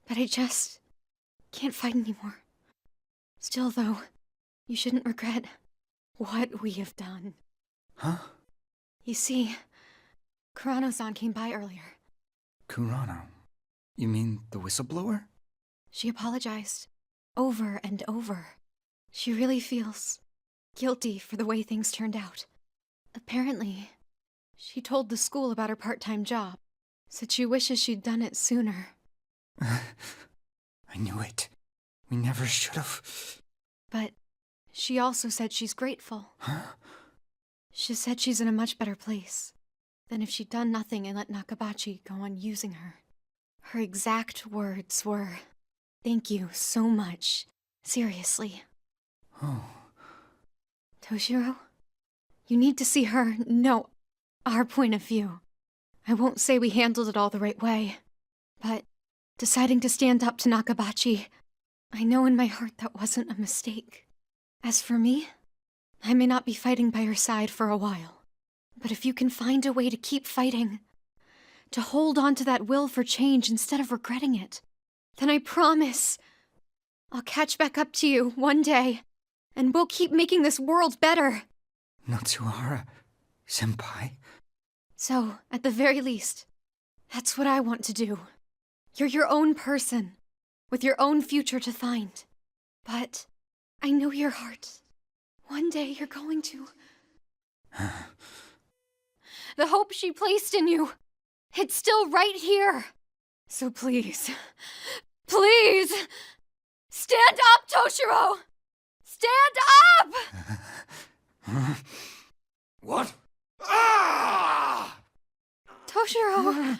But I just can't fight anymore. Still, though, you shouldn't regret what we have done. Huh? You see, Kurano-san came by earlier. Kurano? You mean the whistleblower? She apologized. Over and over. She really feels guilty for the way things turned out. Apparently, she told the school about her part-time job. Said she wishes she'd done it sooner. I knew it. We never should have. But she also said she's grateful. Huh? She said she's in a much better place than if she'd done nothing and let Nakabachi go on using her. Her exact words were, "Thank you so much. Seriously." Oh. Toshiro, you need to see her, no, our point of view. I won't say we handled it all the right way, but deciding to stand up to Nakabachi, I know in my heart that wasn't a mistake. As for me, I may not be fighting by her side for a while, but if you can find a way to keep fighting, to hold on to that will for change instead of regretting it, then I promise I'll catch back up to you one day, and we'll keep making this world better. Natsuhara senpai? So, at the very least, that's what I want to do. You're your own person, with your own future to find. But I know your heart. One day you're going to... The hope she placed in you, it's still right here. So please, please, stand up, Toshiro! Stand up! What? Ah! Toshiro!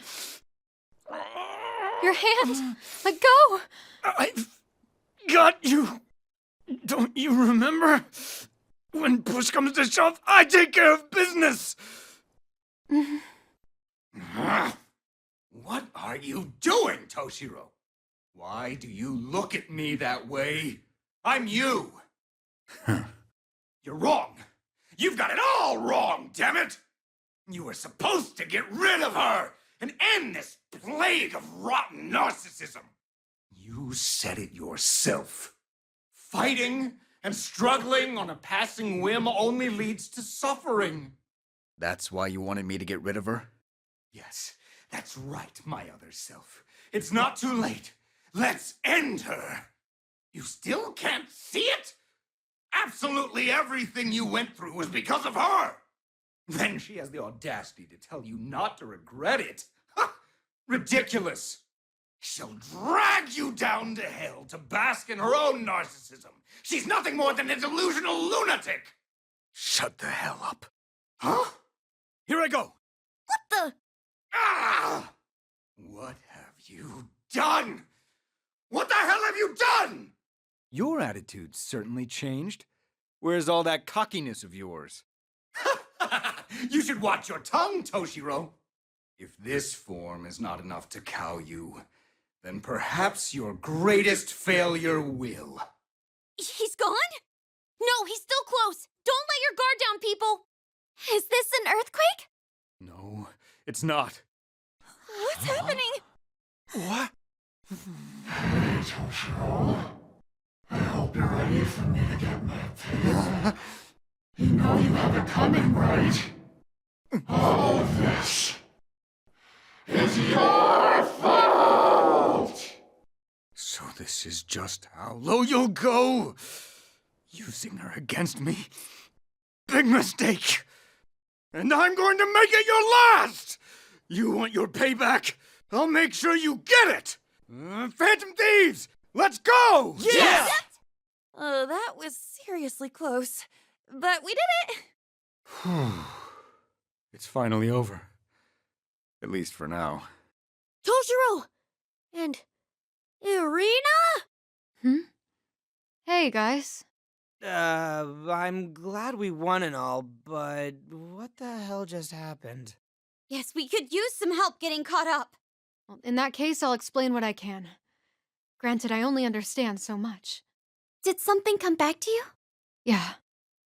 Your hand! Let go! I've got you! Don't you remember? When push comes to shove, I take care of business! What are you doing, Toshiro? Why do you look at me that way? I'm you! You're wrong! You've got it all wrong, damn it! You were supposed to get rid of her and end this plague of rotten narcissism. You said it yourself. Fighting and struggling on a passing whim only leads to suffering. That's why you wanted me to get rid of her? Yes, that's right, my other self. It's not too late. Let's end her. You still can't see it? Absolutely everything you went through was because of her. Then she has the audacity to tell you not to regret it. Ha! Ridiculous. She'll drag you down to hell to bask in her own narcissism. She's nothing more than a delusional lunatic. Shut the hell up. Huh? Here I go. What the? Ah! What have you done? What the hell have you done? Your attitude's certainly changed. Where's all that cockiness of yours? You should watch your tongue, Toshiro. If this form is not enough to cow you, then perhaps your greatest failure will. He's gone? No, he's still close. Don't let your guard down, people. Is this an earthquake? No, it's not. What's happening? What? Hey, Toshiro. I hope you're ready for me to get my pick. You know you have it coming, right? All of this is your fault! So this is just how low you'll go? Using her against me? Big mistake! And I'm going to make it your last! You want your payback? I'll make sure you get it! Phantom Thieves! Let's go! Yeah! That was seriously close. But we did it! It's finally over. At least for now. Toshiro! And Irina? Hey, guys. I'm glad we won and all, but what the hell just happened? Yes, we could use some help getting caught up. Well, in that case, I'll explain what I can. Granted, I only understand so much. Did something come back to you? Yeah,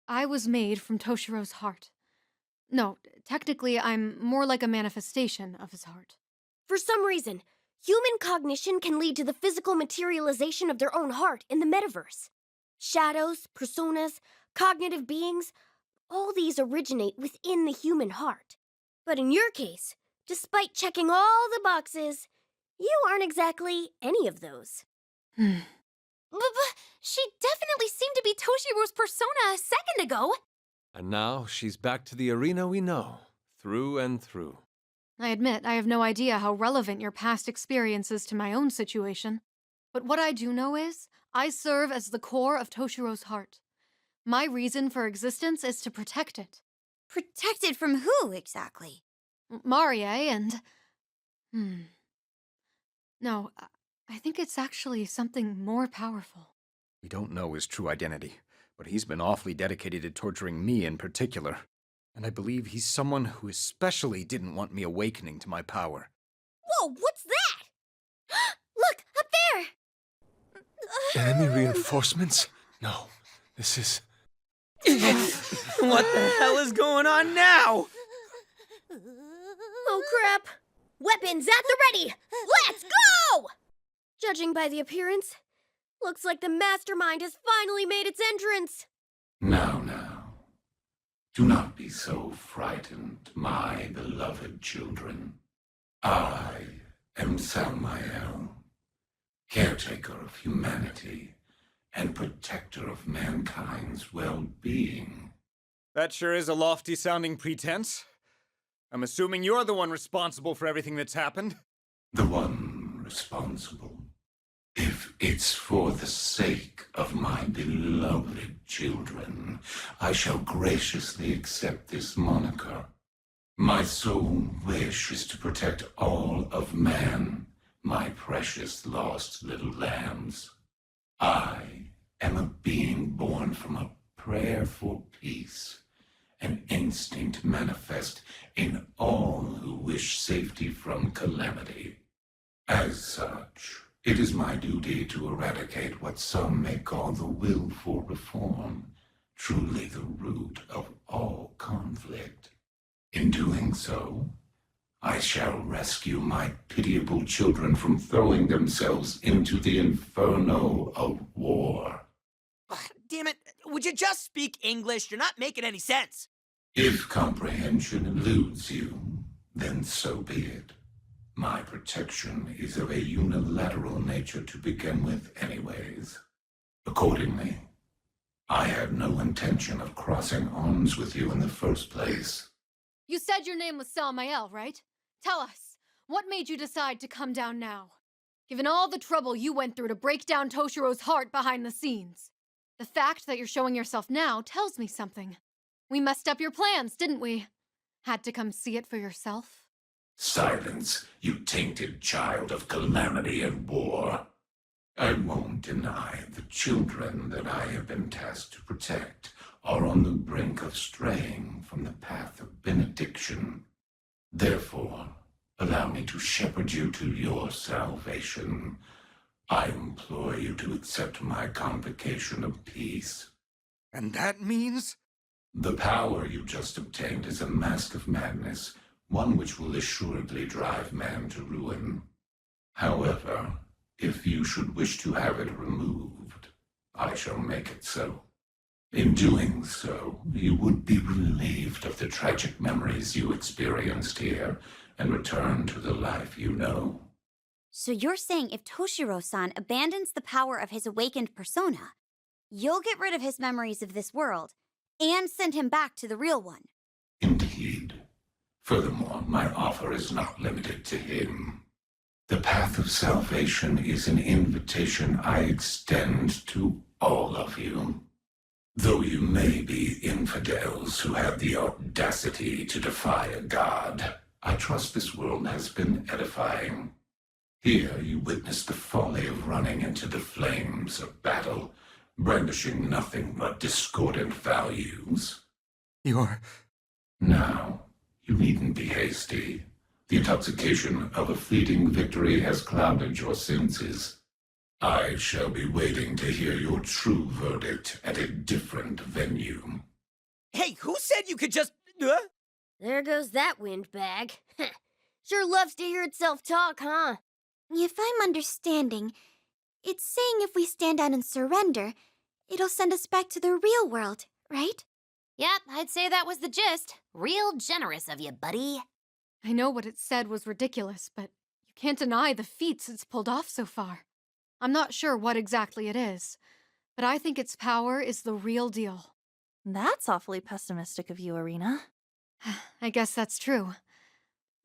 I was made from Toshiro's heart. No, technically, I'm more like a manifestation of his heart. For some reason, Human cognition can lead to the physical materialization of their own heart in the metaverse. Shadows, personas, cognitive beings, all these originate within the human heart. But in your case, despite checking all the boxes, you aren't exactly any of those. But she definitely seemed to be Toshiro's persona a second ago. And now she's back to the arena we know, through and through. I admit I have no idea how relevant your past experience is to my own situation. But what I do know is, I serve as the core of Toshiro's heart. My reason for existence is to protect it. Protected from who, exactly? Marie and... No, I think it's actually something more powerful. We don't know his true identity, but he's been awfully dedicated to torturing me in particular. And I believe he's someone who especially didn't want me awakening to my power. Whoa, what's that? Look, up there! Enemy reinforcements? No, this is... What the hell is going on now? Oh, crap. Weapons at the ready! Let's go! Judging by the appearance, looks like the mastermind has finally made its entrance. Now. Do not be so frightened, my beloved children. I am Samael, caretaker of humanity and protector of mankind's well-being. That sure is a lofty-sounding pretense. I'm assuming you're the one responsible for everything that's happened. The one responsible. If it's for the sake of my beloved children, I shall graciously accept this moniker. My sole wish is to protect all of man, my precious lost little lambs. I am a being born from a prayer for peace, an instinct manifest in all who wish safety from calamity. As such, it is my duty to eradicate what some may call the will for reform, truly the root of all conflict. In doing so, I shall rescue my pitiable children from throwing themselves into the inferno of war. Damn it, would you just speak English? You're not making any sense. If comprehension eludes you, then so be it. My protection is of a unilateral nature to begin with anyways. Accordingly, I had no intention of crossing arms with you in the first place. You said your name was Samael, right? Tell us, what made you decide to come down now? Given all the trouble you went through to break down Toshiro's heart behind the scenes. The fact that you're showing yourself now tells me something. We messed up your plans, didn't we? Had to come see it for yourself? Silence, you tainted child of calamity and war. I won't deny the children that I have been tasked to protect are on the brink of straying from the path of benediction. Therefore, allow me to shepherd you to your salvation. I implore you to accept my convocation of peace. And that means? The power you just obtained is a mask of madness, one which will assuredly drive man to ruin. However, if you should wish to have it removed, I shall make it so. In doing so, you would be relieved of the tragic memories you experienced here and return to the life you know. So you're saying if Toshiro-san abandons the power of his awakened persona, you'll get rid of his memories of this world and send him back to the real one? Indeed. Furthermore, my offer is not limited to him. The path of salvation is an invitation I extend to all of you. Though you may be infidels who have the audacity to defy a god, I trust this world has been edifying. Here you witness the folly of running into the flames of battle, brandishing nothing but discordant values. Now, you needn't be hasty. The intoxication of a fleeting victory has clouded your senses. I shall be waiting to hear your true verdict at a different venue. Hey, who said you could just... There goes that windbag. Sure loves to hear itself talk, huh? If I'm understanding, it's saying if we stand down and surrender, it'll send us back to the real world, right? Yep, I'd say that was the gist. Real generous of you, buddy. I know what it said was ridiculous, but you can't deny the feats it's pulled off so far. I'm not sure what exactly it is, but I think its power is the real deal. That's awfully pessimistic of you, Arena. I guess that's true.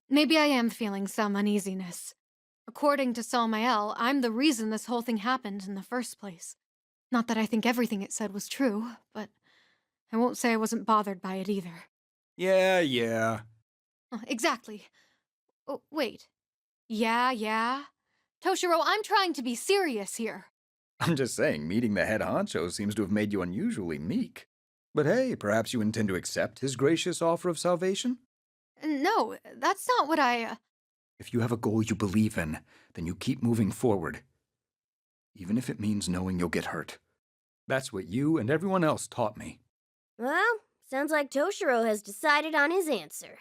Maybe I am feeling some uneasiness. According to Salmael, I'm the reason this whole thing happened in the first place. Not that I think everything it said was true, but I won't say I wasn't bothered by it either. Yeah. Exactly. Oh, wait. Yeah? Toshiro, I'm trying to be serious here. I'm just saying, meeting the head honcho seems to have made you unusually meek. But hey, perhaps you intend to accept his gracious offer of salvation? No, that's not what I... If you have a goal you believe in, then you keep moving forward. Even if it means knowing you'll get hurt. That's what you and everyone else taught me. Well, sounds like Toshiro has decided on his answer.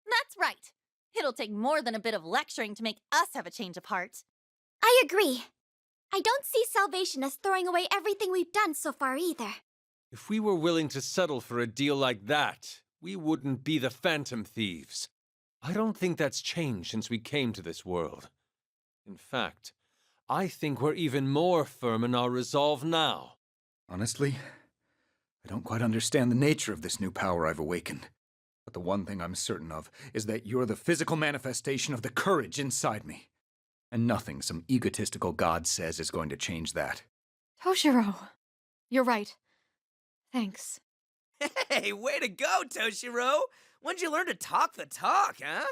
That's right. It'll take more than a bit of lecturing to make us have a change of heart. I agree. I don't see salvation as throwing away everything we've done so far either. If we were willing to settle for a deal like that, we wouldn't be the Phantom Thieves. I don't think that's changed since we came to this world. In fact, I think we're even more firm in our resolve now. Honestly, I don't quite understand the nature of this new power I've awakened. But the one thing I'm certain of is that you're the physical manifestation of the courage inside me. And nothing some egotistical god says is going to change that. Toshiro, you're right. Thanks. Hey, way to go, Toshiro! When'd you learn to talk the talk, huh?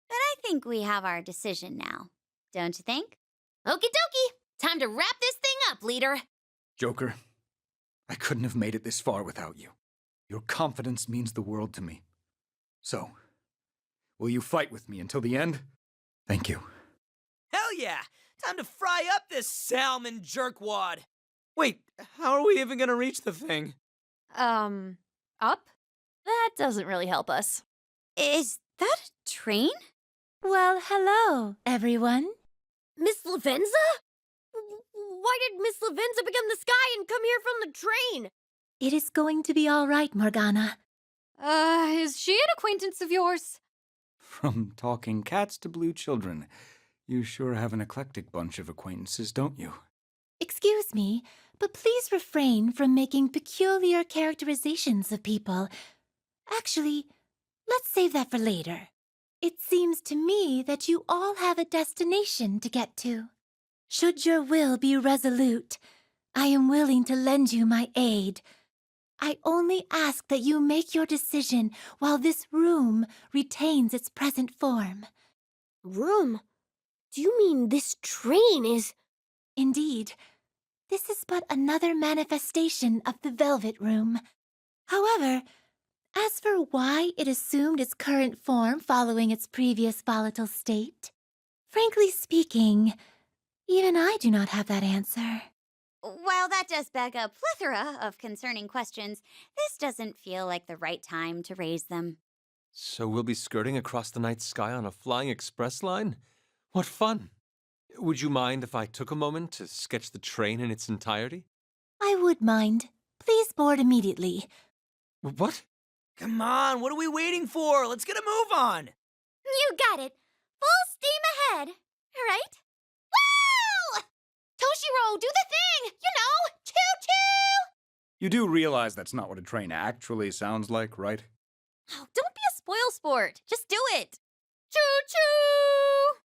But I think we have our decision now. Don't you think? Okie dokie! Time to wrap this thing up, leader! Joker, I couldn't have made it this far without you. Your confidence means the world to me. So, will you fight with me until the end? Thank you. Hell yeah! Time to fry up this salmon jerkwad! Wait, how are we even gonna reach the thing? Up? That doesn't really help us. Is that a train? Well, hello, everyone. Miss Lavenza? Why did Miss Lavenza become the sky and come here from the train? It is going to be all right, Morgana. Is she an acquaintance of yours? From talking cats to blue children, you sure have an eclectic bunch of acquaintances, don't you? Excuse me, but please refrain from making peculiar characterizations of people. Actually, let's save that for later. It seems to me that you all have a destination to get to. Should your will be resolute, I am willing to lend you my aid. I only ask that you make your decision while this room retains its present form. Room? Do you mean this train is... Indeed. This is but another manifestation of the Velvet Room. However, as for why it assumed its current form following its previous volatile state, frankly speaking, even I do not have that answer. While that does beg a plethora of concerning questions, this doesn't feel like the right time to raise them. So we'll be skirting across the night sky on a flying express line? What fun! Would you mind if I took a moment to sketch the train in its entirety? I would mind. Please board immediately. What? Come on, what are we waiting for? Let's get a move on! You got it. Full steam ahead. Right? Woo! Toshiro, do the thing! You know, choo-choo! You do realize that's not what a train actually sounds like, right? Oh, don't be a spoil sport. Just do it. Choo-choo!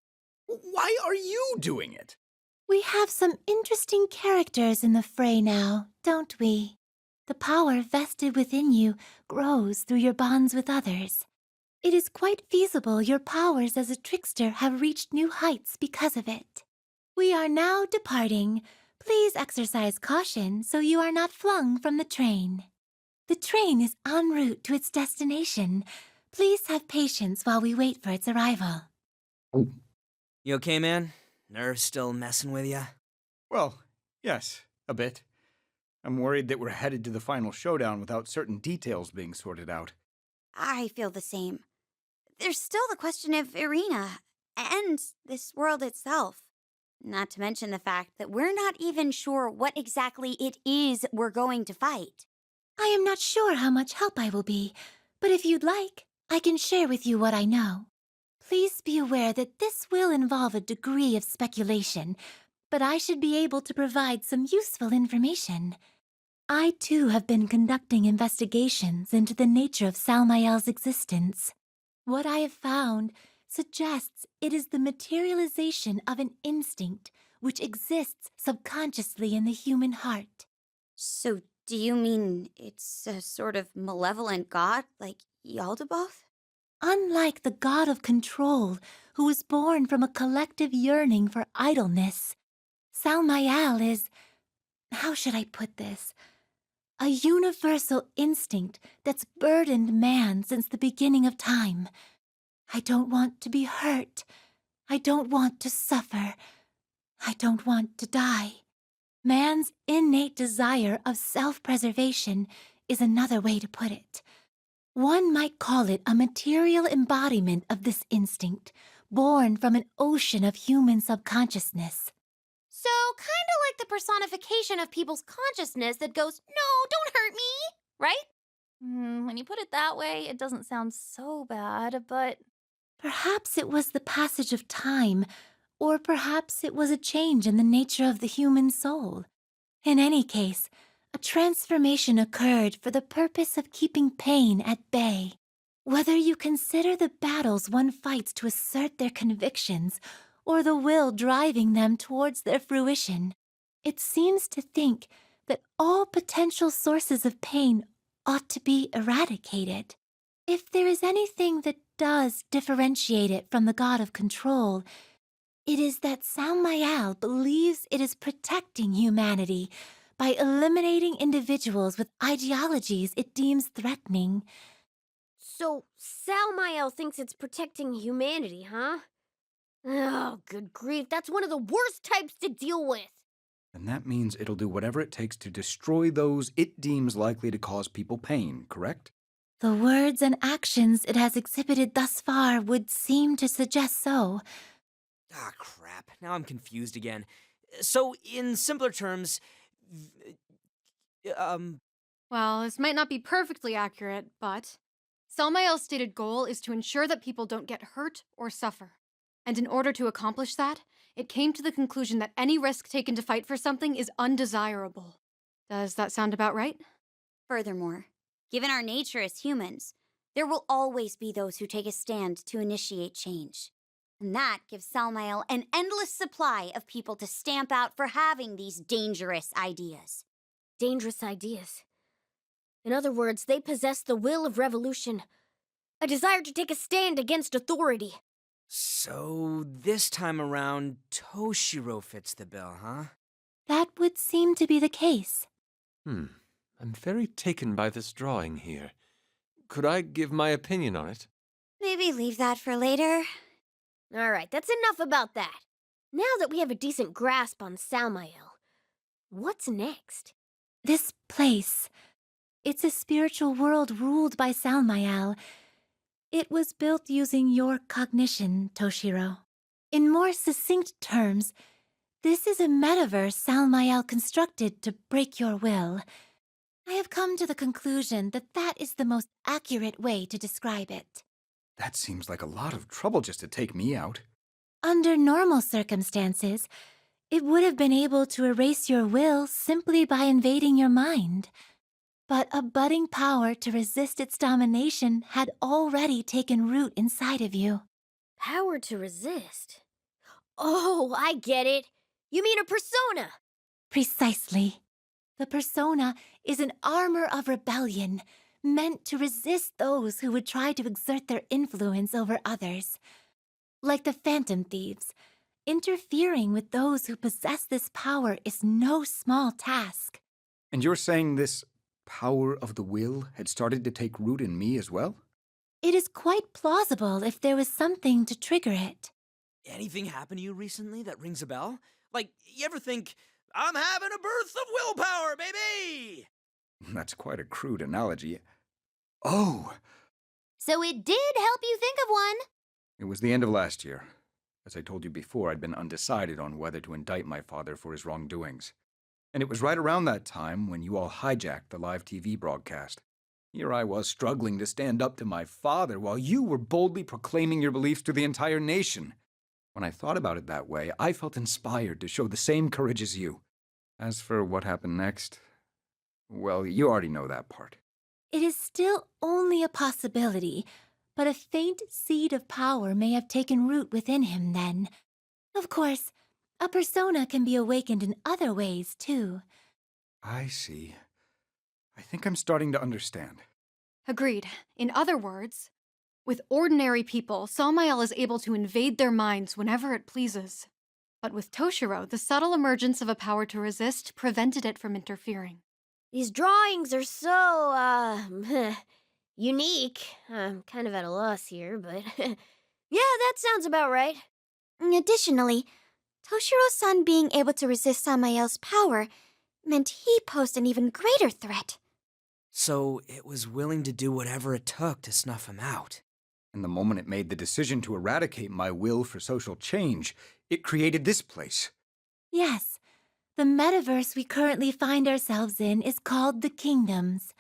Why are you doing it? We have some interesting characters in the fray now, don't we? The power vested within you grows through your bonds with others. It is quite feasible your powers as a trickster have reached new heights because of it. We are now departing. Please exercise caution so you are not flung from the train. The train is en route to its destination. Please have patience while we wait for its arrival. You okay, man? Nerves still messing with ya? Well, yes, a bit. I'm worried that we're headed to the final showdown without certain details being sorted out. I feel the same. There's still the question of Irina, and this world itself. Not to mention the fact that we're not even sure what exactly it is we're going to fight. I am not sure how much help I will be, but if you'd like, I can share with you what I know. Please be aware that this will involve a degree of speculation, but I should be able to provide some useful information. I too have been conducting investigations into the nature of Salmael's existence. What I have found suggests it is the materialization of an instinct which exists subconsciously in the human heart. So, do you mean it's a sort of malevolent god like Yaldabaoth? Unlike the god of control, who was born from a collective yearning for idleness, Salmael is, how should I put this? A universal instinct that's burdened man since the beginning of time. I don't want to be hurt. I don't want to suffer. I don't want to die. Man's innate desire of self-preservation is another way to put it. One might call it a material embodiment of this instinct, born from an ocean of human subconsciousness. So, kind of like the personification of people's consciousness that goes, no, don't hurt me, right? When you put it that way, it doesn't sound so bad, but... Perhaps it was the passage of time, or perhaps it was a change in the nature of the human soul. In any case, a transformation occurred for the purpose of keeping pain at bay. Whether you consider the battles one fights to assert their convictions, or the will driving them towards their fruition, it seems to think that all potential sources of pain ought to be eradicated. If there is anything that does differentiate it from the god of control, it is that Salmael believes it is protecting humanity by eliminating individuals with ideologies it deems threatening. So, Salmael thinks it's protecting humanity, huh? Oh, good grief, that's one of the worst types to deal with. And that means it'll do whatever it takes to destroy those it deems likely to cause people pain, correct? The words and actions it has exhibited thus far would seem to suggest so. Ah, crap. Now I'm confused again. So, in simpler terms, Well, this might not be perfectly accurate, but Salmael's stated goal is to ensure that people don't get hurt or suffer. And in order to accomplish that, it came to the conclusion that any risk taken to fight for something is undesirable. Does that sound about right? Furthermore, given our nature as humans, there will always be those who take a stand to initiate change. And that gives Salmael an endless supply of people to stamp out for having these dangerous ideas. Dangerous ideas. In other words, they possess the will of revolution, a desire to take a stand against authority. so this time around, Toshiro fits the bill, huh? That would seem to be the case. I'm very taken by this drawing here. Could I give my opinion on it? Maybe leave that for later. All right, that's enough about that. Now that we have a decent grasp on Salmael, what's next? This place. It's a spiritual world ruled by Salmael. It was built using your cognition, Toshiro. In more succinct terms, this is a metaverse Salmael constructed to break your will. I have come to the conclusion that that is the most accurate way to describe it. That seems like a lot of trouble just to take me out. Under normal circumstances, it would have been able to erase your will simply by invading your mind. But a budding power to resist its domination had already taken root inside of you. Power to resist. Oh, I get it. You mean a persona? Precisely. The persona is an armor of rebellion, meant to resist those who would try to exert their influence over others. Like the phantom thieves, interfering with those who possess this power is no small task. And you're saying this power of the will had started to take root in me as well? It is quite plausible if there was something to trigger it. Anything happened to you recently that rings a bell? Like, you ever think, I'm having a burst of willpower, baby! That's quite a crude analogy. Oh, So it did help you think of one. it was the end of last year. As I told you before, I'd been undecided on whether to indict my father for his wrongdoings. And it was right around that time when you all hijacked the live TV broadcast. Here I was struggling to stand up to my father while you were boldly proclaiming your beliefs to the entire nation. When I thought about it that way, I felt inspired to show the same courage as you. As for what happened next, well, you already know that part. It is still only a possibility, but a faint seed of power may have taken root within him then. Of course, a persona can be awakened in other ways, too. I see. I think I'm starting to understand. Agreed. In other words, with ordinary people, Samael is able to invade their minds whenever it pleases. But with Toshiro, the subtle emergence of a power to resist prevented it from interfering. These drawings are so, unique. I'm kind of at a loss here, but yeah, that sounds about right. Additionally, Toshiro-san being able to resist Samael's power meant he posed an even greater threat. So it was willing to do whatever it took to snuff him out. And the moment it made the decision to eradicate my will for social change, it created this place. Yes, the metaverse we currently find ourselves in is called the Kingdoms.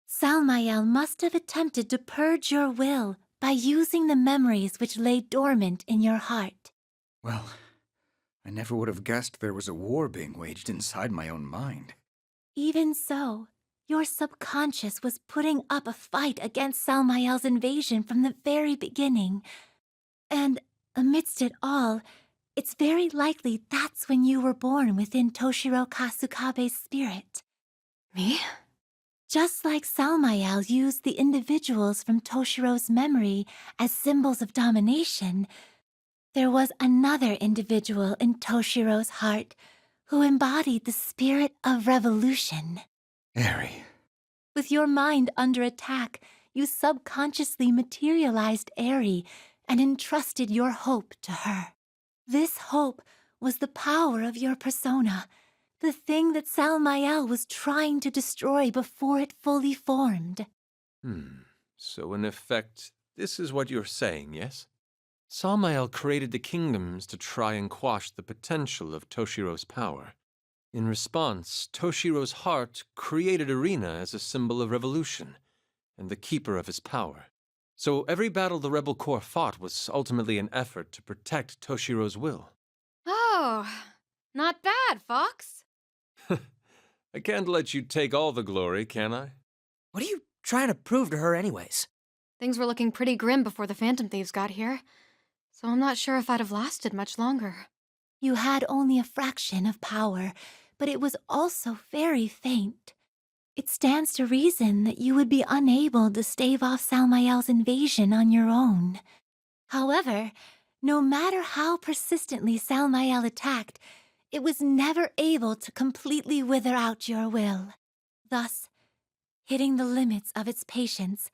Salmael must have attempted to purge your will by using the memories which lay dormant in your heart. Well, I never would have guessed there was a war being waged inside my own mind. Even so, your subconscious was putting up a fight against Salmael's invasion from the very beginning. And amidst it all, it's very likely that's when you were born within Toshiro Kasukabe's spirit. Me? Just like Salmael used the individuals from Toshiro's memory as symbols of domination, there was another individual in Toshiro's heart who embodied the spirit of revolution. Eri. With your mind under attack, you subconsciously materialized Eri and entrusted your hope to her. This hope was the power of your persona, the thing that Salmael was trying to destroy before it fully formed. So in effect, this is what you're saying, yes? Samael created the kingdoms to try and quash the potential of Toshiro's power. In response, Toshiro's heart created Arena as a symbol of revolution and the keeper of his power. So every battle the Rebel Corps fought was ultimately an effort to protect Toshiro's will. Oh, not bad, Fox. I can't let you take all the glory, can I? What are you trying to prove to her anyways? Things were looking pretty grim before the Phantom Thieves got here, so I'm not sure if I'd have lasted much longer. You had only a fraction of power, but it was also very faint. It stands to reason that you would be unable to stave off Salmael's invasion on your own. However, no matter how persistently Salmael attacked, it was never able to completely wither out your will. Thus, hitting the limits of its patience,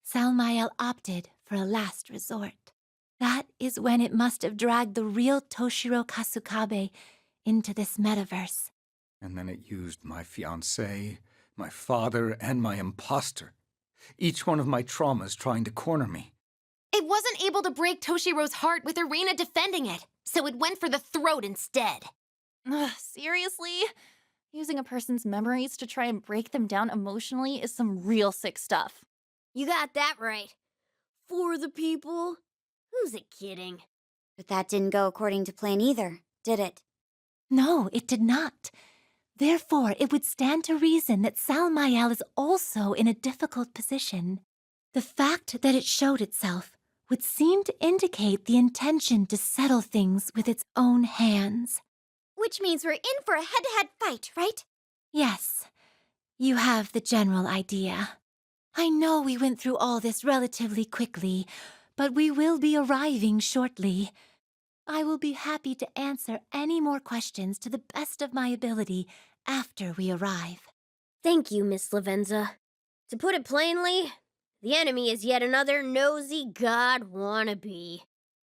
Salmael opted for a last resort. That is when it must have dragged the real Toshiro Kasukabe into this metaverse. And then it used my fiancé, my father, and my imposter. Each one of my traumas trying to corner me. It wasn't able to break Toshiro's heart with Arena defending it, so it went for the throat instead. Ugh, seriously? Using a person's memories to try and break them down emotionally is some real sick stuff. You got that right. For the people? Who's it kidding? But that didn't go according to plan either, did it? No, it did not. Therefore, it would stand to reason that Salmael is also in a difficult position. The fact that it showed itself would seem to indicate the intention to settle things with its own hands. Which means we're in for a head-to-head fight, right? Yes, you have the general idea. I know we went through all this relatively quickly, but we will be arriving shortly. I will be happy to answer any more questions to the best of my ability after we arrive. Thank you, Miss Lavenza. To put it plainly, the enemy is yet another nosy god wannabe.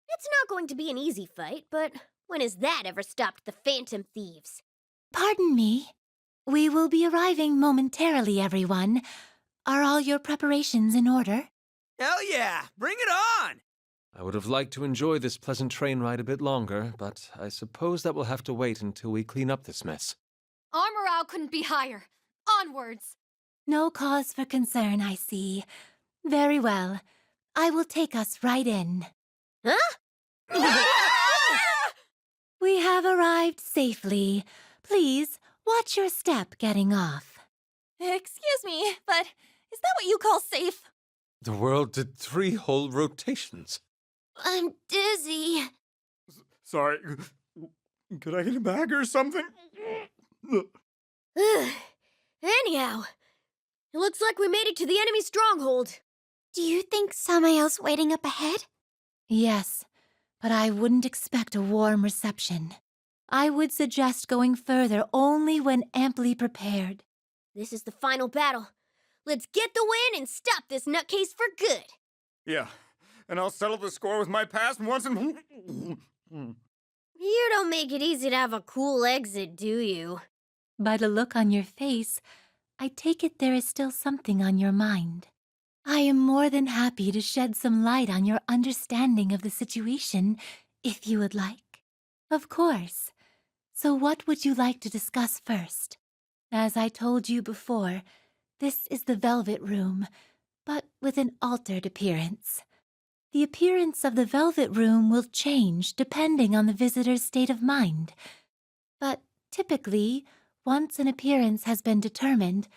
It's not going to be an easy fight, but when has that ever stopped the Phantom Thieves? Pardon me. We will be arriving momentarily, everyone. Are all your preparations in order? Hell yeah! Bring it on! I would have liked to enjoy this pleasant train ride a bit longer, but I suppose that will have to wait until we clean up this mess. Our morale couldn't be higher. Onwards! No cause for concern, I see. Very well. I will take us right in. Huh? We have arrived safely. Please, watch your step getting off. Excuse me, but is that what you call safe? The world did 3 whole rotations. I'm dizzy. Sorry. Could I get a bag or something? Anyhow, it looks like we made it to the enemy stronghold. Do you think Samael's waiting up ahead? Yes, but I wouldn't expect a warm reception. I would suggest going further only when amply prepared. This is the final battle. Let's get the win and stop this nutcase for good. Yeah, and I'll settle the score with my past once and... You don't make it easy to have a cool exit, do you? By the look on your face, I take it there is still something on your mind. I am more than happy to shed some light on your understanding of the situation, if you would like. Of course. So what would you like to discuss first? As I told you before, this is the Velvet Room, but with an altered appearance. The appearance of the Velvet Room will change depending on the visitor's state of mind. But typically, once an appearance has been determined,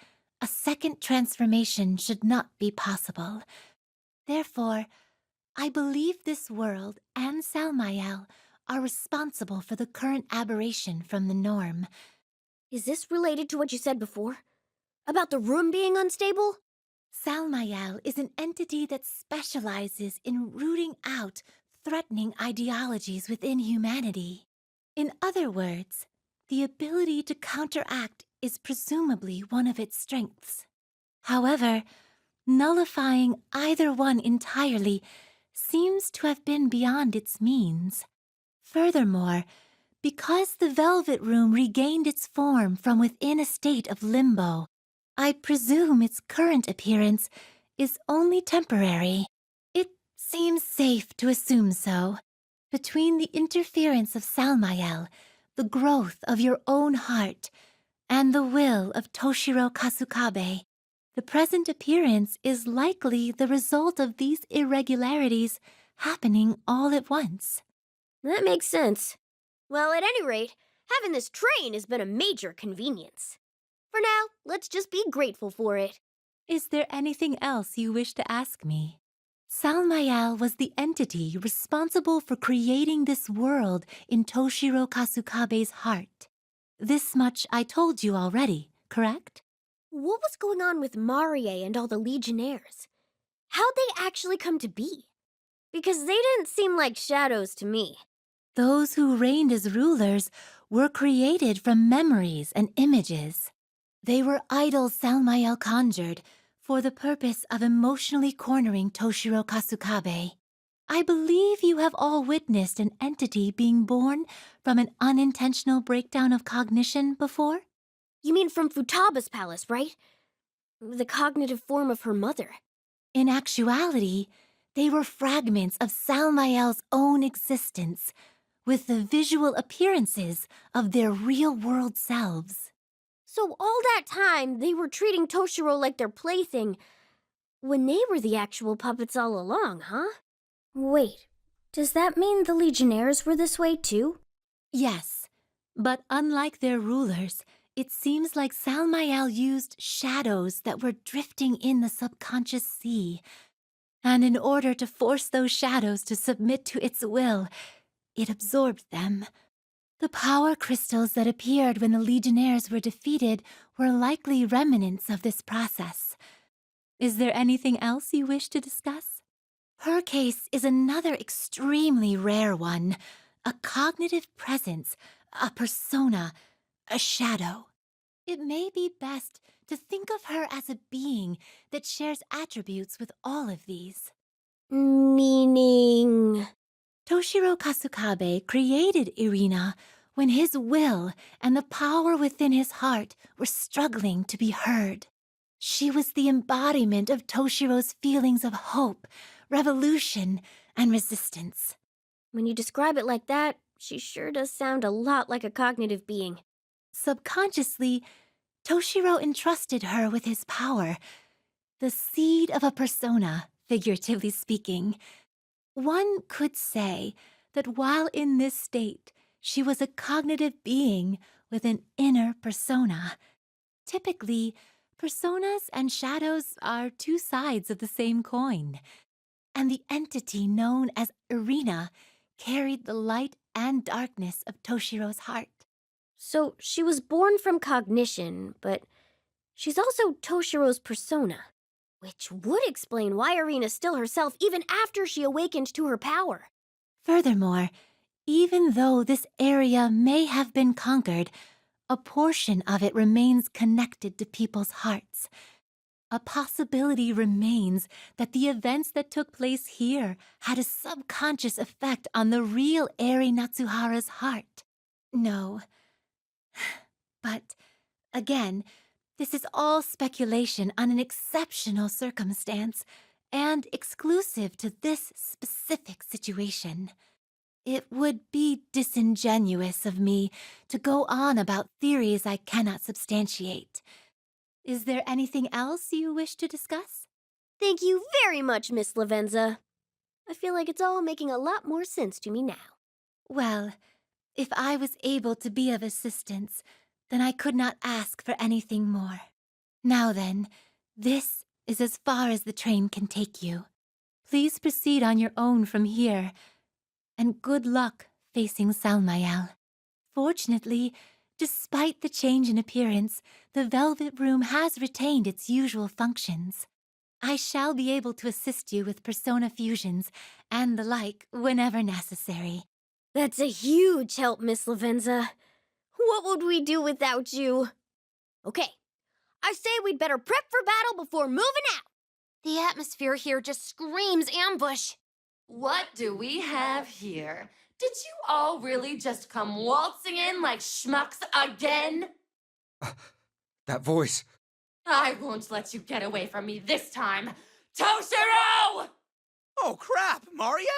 a second transformation should not be possible. Therefore, I believe this world and Salmael are responsible for the current aberration from the norm. Is this related to what you said before? About the room being unstable? Salmael is an entity that specializes in rooting out threatening ideologies within humanity. In other words, the ability to counteract is presumably one of its strengths. However, nullifying either one entirely seems to have been beyond its means. Furthermore, because the Velvet Room regained its form from within a state of limbo, I presume its current appearance is only temporary. It seems safe to assume so. Between the interference of Salmael, the growth of your own heart, and the will of Toshiro Kasukabe, the present appearance is likely the result of these irregularities happening all at once. That makes sense. Well, at any rate, having this train has been a major convenience. For now, let's just be grateful for it. Is there anything else you wish to ask me? Salmael was the entity responsible for creating this world in Toshiro Kasukabe's heart. This much I told you already, correct? What was going on with Marie and all the Legionnaires? How'd they actually come to be? Because they didn't seem like shadows to me. Those who reigned as rulers were created from memories and images. They were idols Salmael conjured for the purpose of emotionally cornering Toshiro Kasukabe. I believe you have all witnessed an entity being born from an unintentional breakdown of cognition before? You mean from Futaba's palace, right? The cognitive form of her mother. In actuality, they were fragments of Salmael's own existence, with the visual appearances of their real-world selves. So all that time, they were treating Toshiro like their plaything, when they were the actual puppets all along, huh? Wait, does that mean the Legionnaires were this way too? Yes, but unlike their rulers, it seems like Salmael used shadows that were drifting in the subconscious sea. And in order to force those shadows to submit to its will, it absorbed them. The power crystals that appeared when the Legionnaires were defeated were likely remnants of this process. Is there anything else you wish to discuss? Her case is another extremely rare one. A cognitive presence, a persona, a shadow. It may be best to think of her as a being that shares attributes with all of these. Meaning... Toshiro Kasukabe created Irina when his will and the power within his heart were struggling to be heard. She was the embodiment of Toshiro's feelings of hope, revolution, and resistance. When you describe it like that, she sure does sound a lot like a cognitive being. Subconsciously, Toshiro entrusted her with his power, the seed of a persona, figuratively speaking. One could say that while in this state, she was a cognitive being with an inner persona. Typically, personas and shadows are two sides of the same coin, and the entity known as Irina carried the light and darkness of Toshiro's heart. So she was born from cognition, but she's also Toshiro's persona, which would explain why Irina's still herself even after she awakened to her power. Furthermore, even though this area may have been conquered, a portion of it remains connected to people's hearts. A possibility remains that the events that took place here had a subconscious effect on the real Eri Natsuhara's heart. No. But, again, this is all speculation on an exceptional circumstance and exclusive to this specific situation. It would be disingenuous of me to go on about theories I cannot substantiate. Is there anything else you wish to discuss? Thank you very much, Miss Lavenza. I feel like it's all making a lot more sense to me now. Well, if I was able to be of assistance, then I could not ask for anything more. Now then, this is as far as the train can take you. Please proceed on your own from here, and good luck facing Salmael. Fortunately, despite the change in appearance, the Velvet Room has retained its usual functions. I shall be able to assist you with persona fusions and the like whenever necessary. That's a huge help, Miss Lavenza. What would we do without you? Okay, I say we'd better prep for battle before moving out. The atmosphere here just screams ambush. What do we have here? Did you all really just come waltzing in like schmucks again? That voice. I won't let you get away from me this time. Toshiro! Oh, crap, Marie?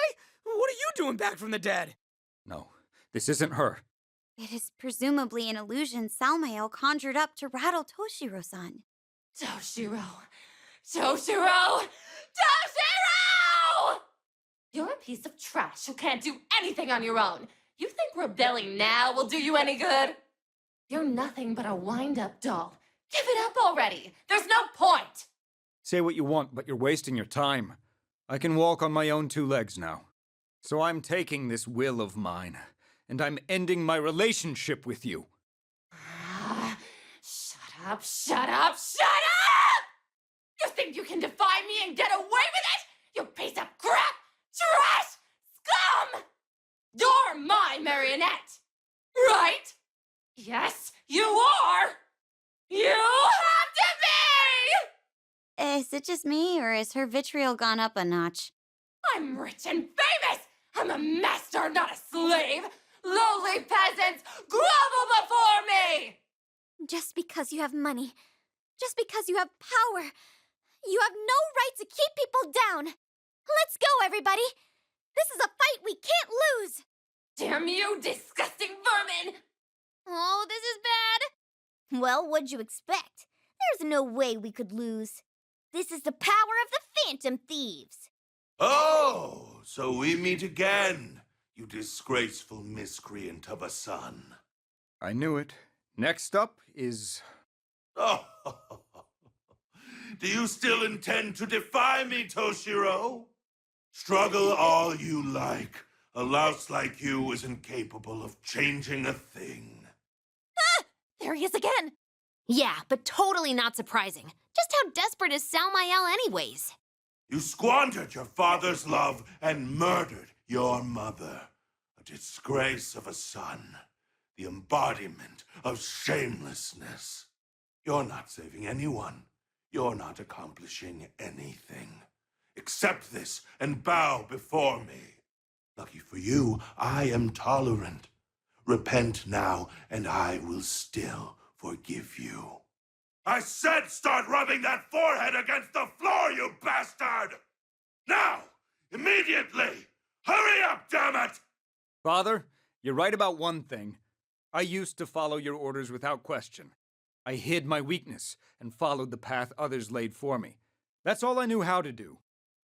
What are you doing back from the dead? No, this isn't her. It is presumably an illusion Salmael conjured up to rattle Toshiro-san. Toshiro! Toshiro! Toshiro! You're a piece of trash who can't do anything on your own. You think rebelling now will do you any good? You're nothing but a wind-up doll. Give it up already. There's no point. Say what you want, but you're wasting your time. I can walk on my own two legs now. So I'm taking this will of mine, and I'm ending my relationship with you. Shut up, shut up, shut up! You think you can defy me and get away with it? You piece of crap! Trash! Scum! You're my marionette! Right? Yes, you are! You have to be! Is it just me, or is her vitriol gone up a notch? I'm rich and famous! I'm a master, not a slave! Lowly peasants, grovel before me! Just because you have money, just because you have power, you have no right to keep people down. Let's go, everybody! This is a fight we can't lose! Damn you, disgusting vermin! Oh, this is bad! Well, what'd you expect? There's no way we could lose. This is the power of the Phantom Thieves! Oh, so we meet again, you disgraceful miscreant of a son. I knew it. Next up is... Oh, do you still intend to defy me, Toshiro? Struggle all you like. A louse like you isn't capable of changing a thing. Ah! There he is again! Yeah, but totally not surprising. Just how desperate is Salmael anyways? You squandered your father's love and murdered your mother. A disgrace of a son. The embodiment of shamelessness. You're not saving anyone. You're not accomplishing anything. Accept this and bow before me. Lucky for you, I am tolerant. Repent now, and I will still forgive you. I said start rubbing that forehead against the floor, you bastard! Now! Immediately! Hurry up, damn it! Father, you're right about one thing. I used to follow your orders without question. I hid my weakness and followed the path others laid for me. That's all I knew how to do.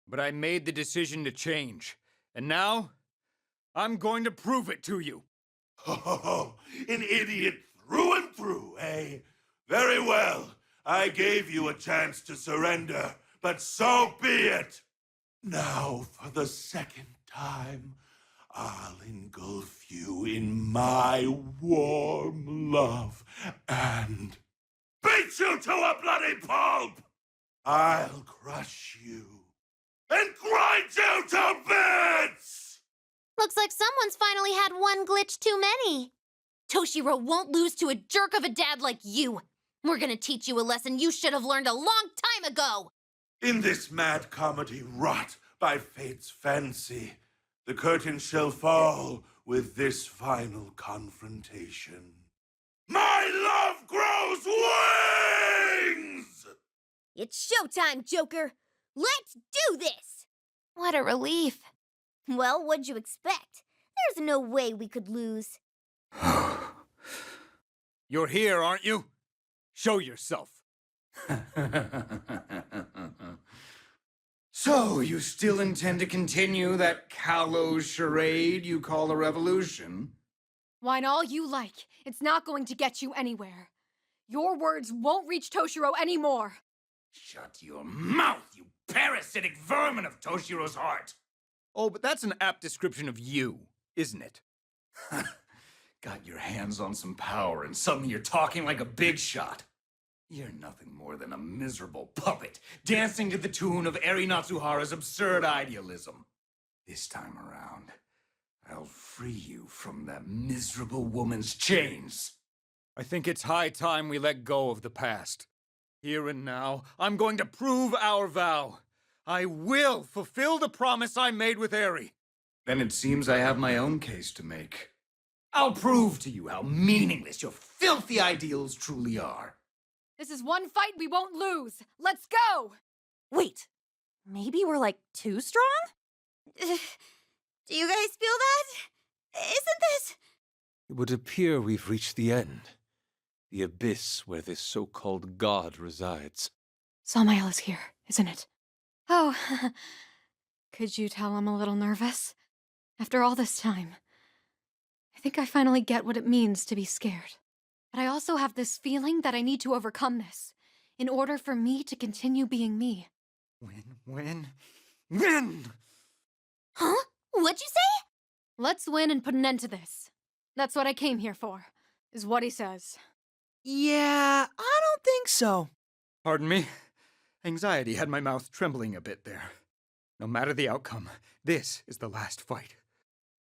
But I made the decision to change. And now, I'm going to prove it to you. Oh, an idiot through and through, eh? Very well. I gave you a chance to surrender, but so be it. Now, for the second time, I'll engulf you in my warm love and beat you to a bloody pulp! I'll crush you and grind you to bits! Looks like someone's finally had one glitch too many. Toshiro won't lose to a jerk of a dad like you. We're gonna teach you a lesson you should have learned a long time ago. In this mad comedy wrought by fate's fancy, the curtain shall fall with this final confrontation. My love grows wings! It's showtime, Joker. Let's do this! What a relief. Well, what'd you expect? There's no way we could lose. You're here, aren't you? Show yourself. So, you still intend to continue that callow charade you call a revolution? Whine all you like. It's not going to get you anywhere. Your words won't reach Toshiro anymore. Shut your mouth, you parasitic vermin of Toshiro's heart! Oh, but that's an apt description of you, isn't it? Got your hands on some power and suddenly you're talking like a big shot. You're nothing more than a miserable puppet, dancing to the tune of Eri Natsuhara's absurd idealism. This time around, I'll free you from that miserable woman's chains. I think it's high time we let go of the past. Here and now, I'm going to prove our vow. I will fulfill the promise I made with Eri. Then it seems I have my own case to make. I'll prove to you how meaningless your filthy ideals truly are. This is one fight we won't lose. Let's go! Wait, maybe we're like too strong? Do you guys feel that? Isn't this... It would appear we've reached the end. The abyss where this so-called god resides. Samael is here, isn't it? Oh, could you tell I'm a little nervous? After all this time, I think I finally get what it means to be scared. But I also have this feeling that I need to overcome this, in order for me to continue being me. Win! Huh? What'd you say? Let's win and put an end to this. That's what I came here for, is what he says. Yeah, I don't think so. Pardon me? Anxiety had my mouth trembling a bit there. No matter the outcome, this is the last fight.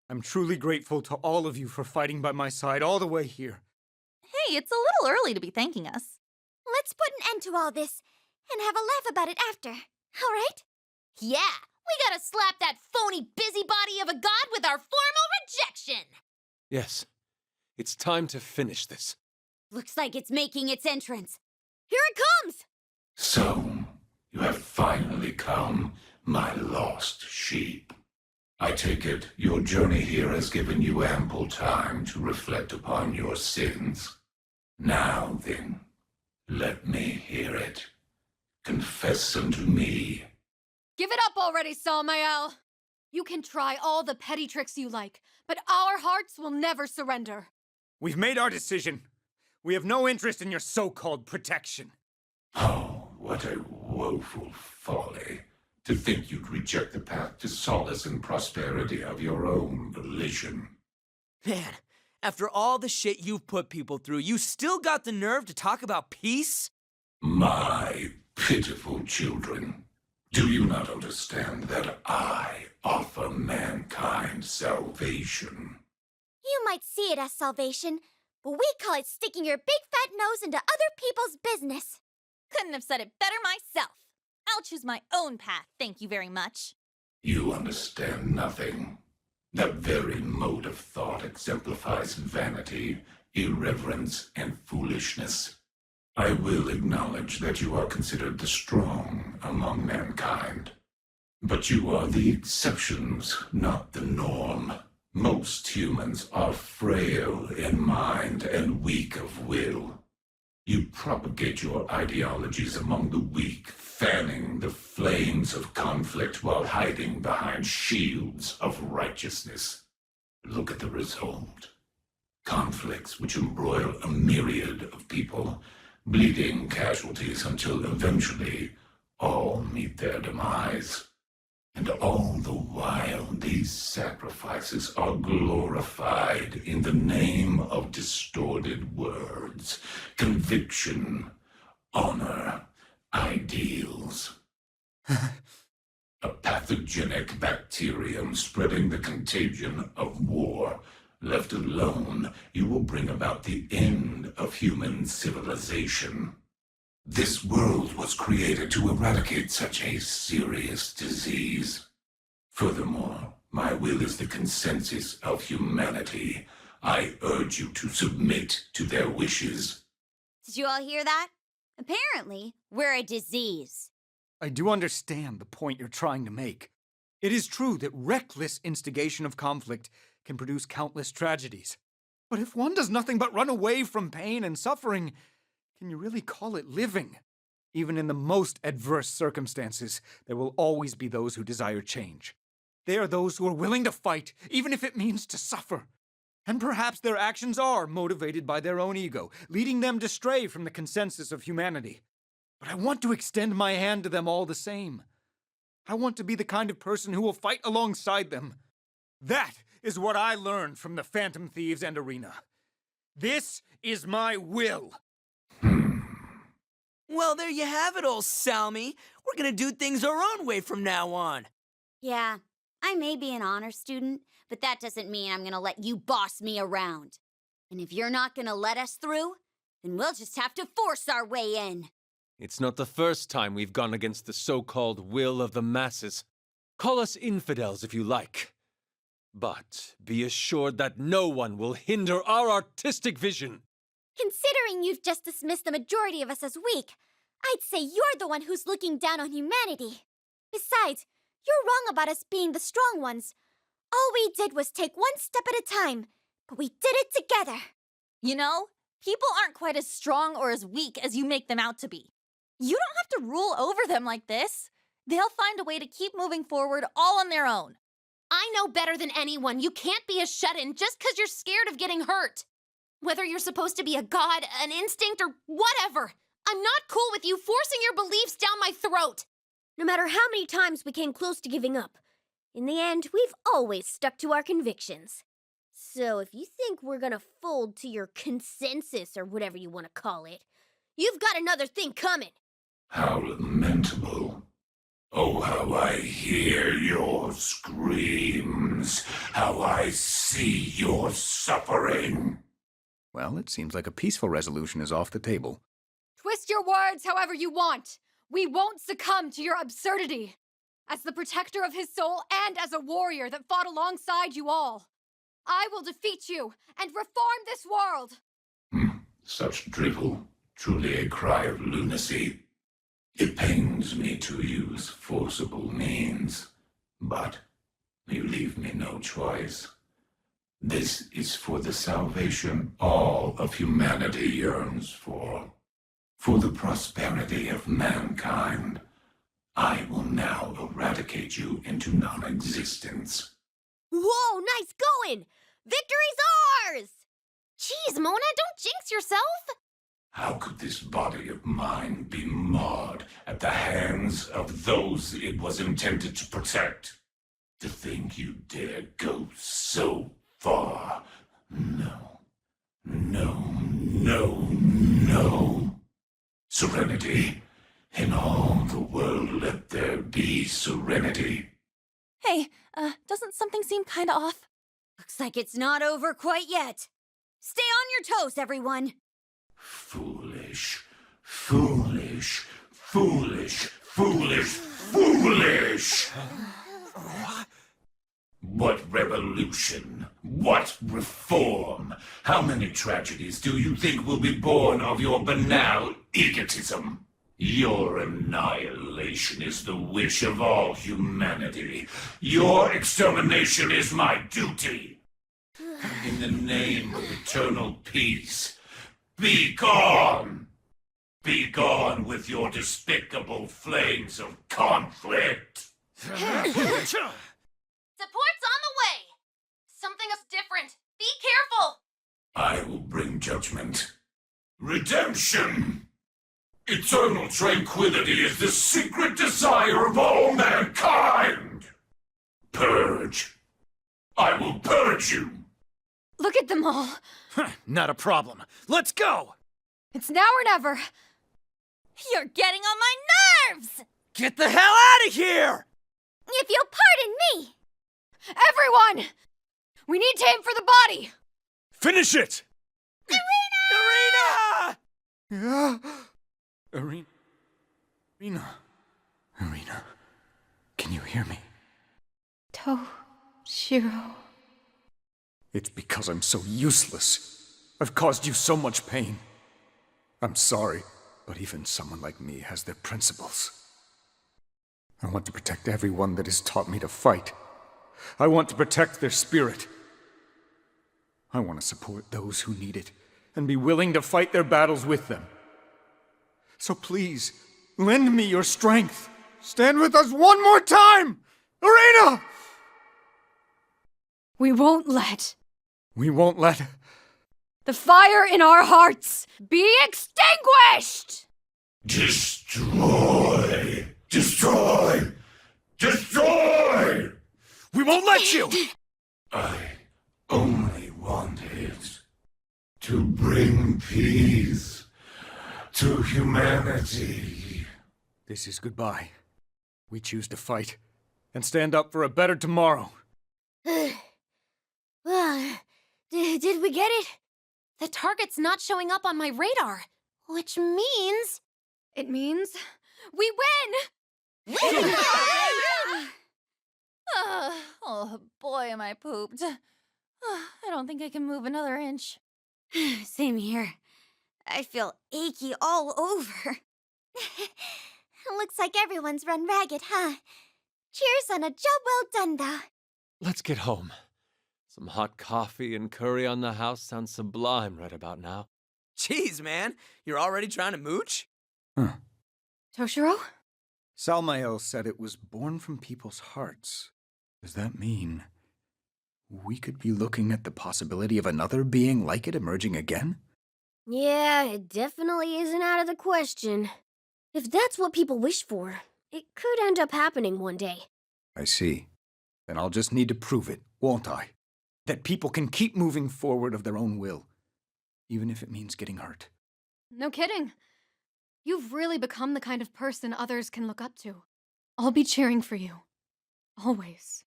I'm truly grateful to all of you for fighting by my side all the way here. Hey, it's a little early to be thanking us. Let's put an end to all this and have a laugh about it after. All right? Yeah, we gotta slap that phony busybody of a god with our formal rejection! Yes, it's time to finish this. Looks like it's making its entrance. Here it comes! So, you have finally come, my lost sheep. I take it your journey here has given you ample time to reflect upon your sins. Now then, let me hear it. Confess unto me. Give it up already, Samael! You can try all the petty tricks you like, but our hearts will never surrender. We've made our decision. We have no interest in your so-called protection. Oh, what a woeful folly. To think you'd reject the path to solace and prosperity of your own volition. Man, after all the shit you've put people through, you still got the nerve to talk about peace? My pitiful children, do you not understand that I offer mankind salvation? You might see it as salvation, but we call it sticking your big fat nose into other people's business. Couldn't have said it better myself. I'll choose my own path, thank you very much. You understand nothing. That very mode of thought exemplifies vanity, irreverence, and foolishness. I will acknowledge that you are considered the strong among mankind. But you are the exceptions, not the norm. Most humans are frail in mind and weak of will. You propagate your ideologies among the weak, fanning the flames of conflict while hiding behind shields of righteousness. Look at the result. Conflicts which embroil a myriad of people, bleeding casualties until eventually all meet their demise. And all the while, these sacrifices are glorified in the name of distorted words, conviction, honor, ideals. A pathogenic bacterium spreading the contagion of war. Left alone, you will bring about the end of human civilization. This world was created to eradicate such a serious disease. Furthermore, my will is the consensus of humanity. I urge you to submit to their wishes. Did you all hear that? Apparently, we're a disease. I do understand the point you're trying to make. It is true that reckless instigation of conflict can produce countless tragedies. But if one does nothing but run away from pain and suffering, can you really call it living? Even in the most adverse circumstances, there will always be those who desire change. They are those who are willing to fight, even if it means to suffer. And perhaps their actions are motivated by their own ego, leading them to stray from the consensus of humanity. But I want to extend my hand to them all the same. I want to be the kind of person who will fight alongside them. That is what I learned from the Phantom Thieves and Arena. This is my will. Well, there you have it, old Salmi. We're gonna do things our own way from now on. Yeah, I may be an honor student, but that doesn't mean I'm gonna let you boss me around. And if you're not gonna let us through, then we'll just have to force our way in. It's not the first time we've gone against the so-called will of the masses. Call us infidels if you like. But be assured that no one will hinder our artistic vision. Considering you've just dismissed the majority of us as weak, I'd say you're the one who's looking down on humanity. Besides, you're wrong about us being the strong ones. All we did was take one step at a time, but we did it together. You know, people aren't quite as strong or as weak as you make them out to be. You don't have to rule over them like this. They'll find a way to keep moving forward all on their own. I know better than anyone. You can't be a shut-in just because you're scared of getting hurt. Whether you're supposed to be a god, an instinct, or whatever, I'm not cool with you forcing your beliefs down my throat. No matter how many times we came close to giving up, in the end, we've always stuck to our convictions. So if you think we're gonna fold to your consensus or whatever you want to call it, you've got another thing coming. How lamentable. Oh, how I hear your screams. How I see your suffering. Well, it seems like a peaceful resolution is off the table. Twist your words however you want. We won't succumb to your absurdity. As the protector of his soul and as a warrior that fought alongside you all, I will defeat you and reform this world. Such drivel. Truly a cry of lunacy. It pains me to use forcible means, but you leave me no choice. This is for the salvation all of humanity yearns for the prosperity of mankind. I will now eradicate you into non-existence. Whoa, nice going! Victory's ours! Jeez, Mona, don't jinx yourself! How could this body of mine be marred at the hands of those it was intended to protect? To think you dare go so far. No. No, no, no. Serenity. In all the world let there be serenity. Hey, doesn't something seem kinda off? Looks like it's not over quite yet. Stay on your toes, everyone. Foolish, foolish, foolish, foolish, foolish! What revolution? What reform? How many tragedies do you think will be born of your banal egotism? Your annihilation is the wish of all humanity. Your extermination is my duty. In the name of eternal peace, be gone! Be gone with your despicable flames of conflict! Support's on the way! Something is different. Be careful! I will bring judgment. Redemption! Eternal tranquility is the secret desire of all mankind! Purge. I will purge you! Look at them all. Not a problem. Let's go! It's now or never. You're getting on my nerves! Get the hell out of here! If you'll pardon me! Everyone! We need to aim for the body! Finish it! Arena! Arena, can you hear me? Toshiro. It's because I'm so useless. I've caused you so much pain. I'm sorry, but even someone like me has their principles. I want to protect everyone that has taught me to fight. I want to protect their spirit. I want to support those who need it and be willing to fight their battles with them. So please, lend me your strength. Stand with us one more time! Arena! We won't let We won't let... the fire in our hearts be extinguished! Destroy! Destroy! Destroy! We won't let you! I only wanted to bring peace to humanity. This is goodbye. We choose to fight and stand up for a better tomorrow. Well, did we get it? The target's not showing up on my radar, which means... It means we win! Oh boy, am I pooped. I don't think I can move another inch. Same here. I feel achy all over. Looks like everyone's run ragged, huh? Cheers on a job well done, though. Let's get home. Some hot coffee and curry on the house sounds sublime right about now. Jeez, man. You're already trying to mooch? Toshiro? Salmael said it was born from people's hearts. Does that mean we could be looking at the possibility of another being like it emerging again? Yeah, it definitely isn't out of the question. If that's what people wish for, it could end up happening one day. I see. Then I'll just need to prove it, won't I? That people can keep moving forward of their own will, even if it means getting hurt. No kidding. You've really become the kind of person others can look up to. I'll be cheering for you. Always.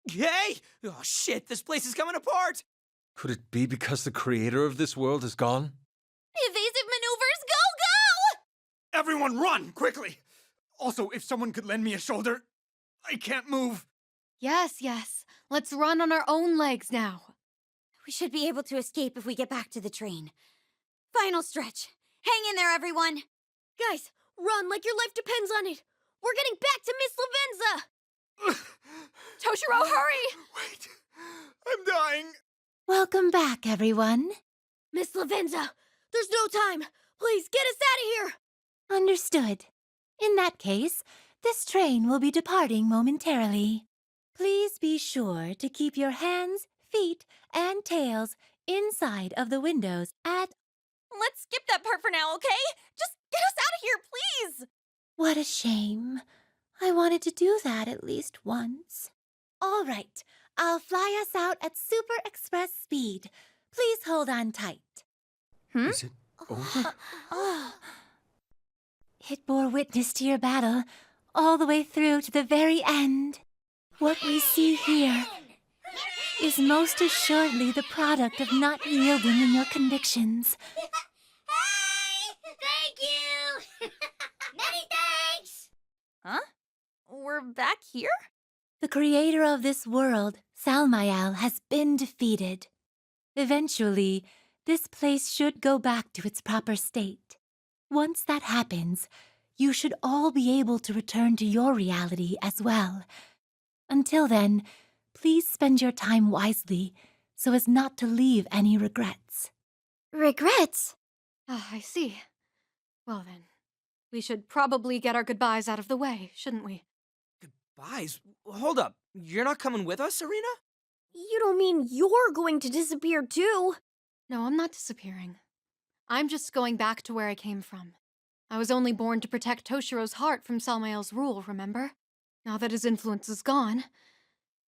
Hey! Oh shit, this place is coming apart! Could it be because the creator of this world is gone? Evasive maneuvers, go, Everyone run, quickly! Also, if someone could lend me a shoulder, I can't move. Yes, yes. Let's run on our own legs now. We should be able to escape if we get back to the train. Final stretch. Hang in there, everyone. Guys, run like your life depends on it. We're getting back to Miss Lavenza. Toshiro, hurry! Wait, I'm dying. Welcome back, everyone. Miss Lavenza, there's no time. Please get us out of here. Understood. In that case, this train will be departing momentarily. Please be sure to keep your hands, feet, and tails inside of the windows at... Let's skip that part for now, okay? Just get us out of here, please! What a shame. I wanted to do that at least once. All right, I'll fly us out at super express speed. Please hold on tight. Is it over? It bore witness to your battle all the way through to the very end. What we see here is most assuredly the product of not yielding in your convictions. Thank you. Many thanks. Huh? We're back here? The creator of this world, Salmael, has been defeated. Eventually, this place should go back to its proper state. Once that happens, you should all be able to return to your reality as well. Until then, please spend your time wisely so as not to leave any regrets. Regrets? Ah, I see. Well then, we should probably get our goodbyes out of the way, shouldn't we? Goodbyes? Hold up. You're not coming with us, Serena? You don't mean you're going to disappear too? No, I'm not disappearing. I'm just going back to where I came from. I was only born to protect Toshiro's heart from Salmael's rule, remember? Now that his influence is gone,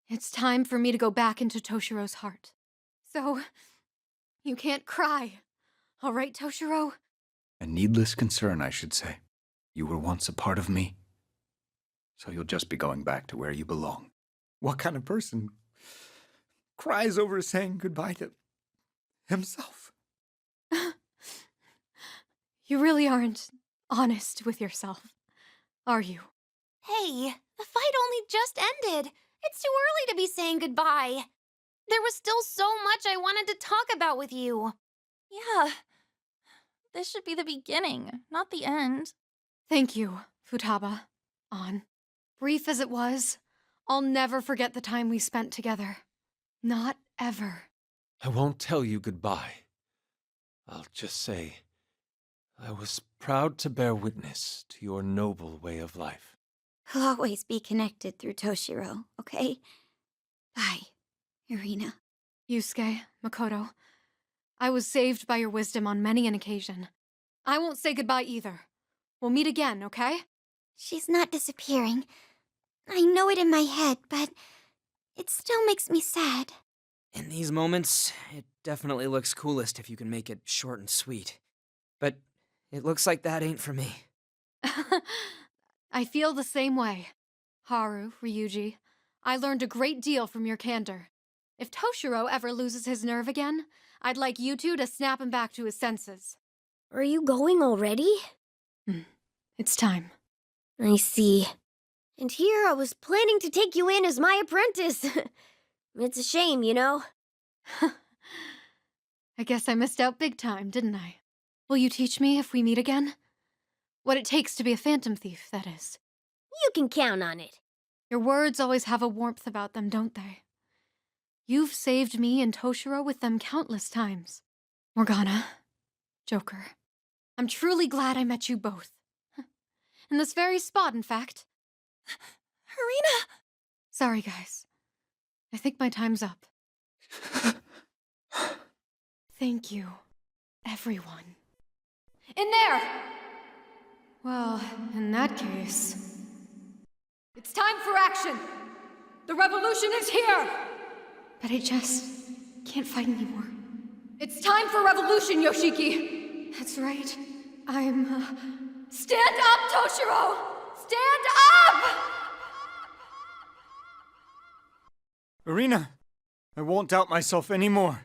it's time for me to go back into Toshiro's heart. So, you can't cry. All right, Toshiro? A needless concern, I should say. You were once a part of me. So you'll just be going back to where you belong. What kind of person cries over saying goodbye to himself? You really aren't honest with yourself, are you? Hey, the fight only just ended. It's too early to be saying goodbye. There was still so much I wanted to talk about with you. Yeah. This should be the beginning, not the end. Thank you, Futaba. An. Brief as it was, I'll never forget the time we spent together. Not ever. I won't tell you goodbye. I'll just say, I was proud to bear witness to your noble way of life. We'll always be connected through Toshiro, okay? Bye, Irina. Yusuke, Makoto, I was saved by your wisdom on many an occasion. I won't say goodbye either. We'll meet again, okay? She's not disappearing. I know it in my head, but it still makes me sad. In these moments, it definitely looks coolest if you can make it short and sweet. But it looks like that ain't for me. I feel the same way. Haru, Ryuji, I learned a great deal from your candor. If Toshiro ever loses his nerve again, I'd like you two to snap him back to his senses. Are you going already? It's time. I see. And here I was planning to take you in as my apprentice. It's a shame, you know? I guess I missed out big time, didn't I? Will you teach me if we meet again? What it takes to be a phantom thief, that is. You can count on it. Your words always have a warmth about them, don't they? You've saved me and Toshiro with them countless times. Morgana, Joker, I'm truly glad I met you both. In this very spot, in fact. Irina! Sorry, guys. I think my time's up. Thank you, everyone. In there! Well, in that case... It's time for action! The revolution is here! But I just can't fight anymore. It's time for revolution, Yoshiki! That's right. Stand up, Toshiro! Stand up! Irina, I won't doubt myself anymore.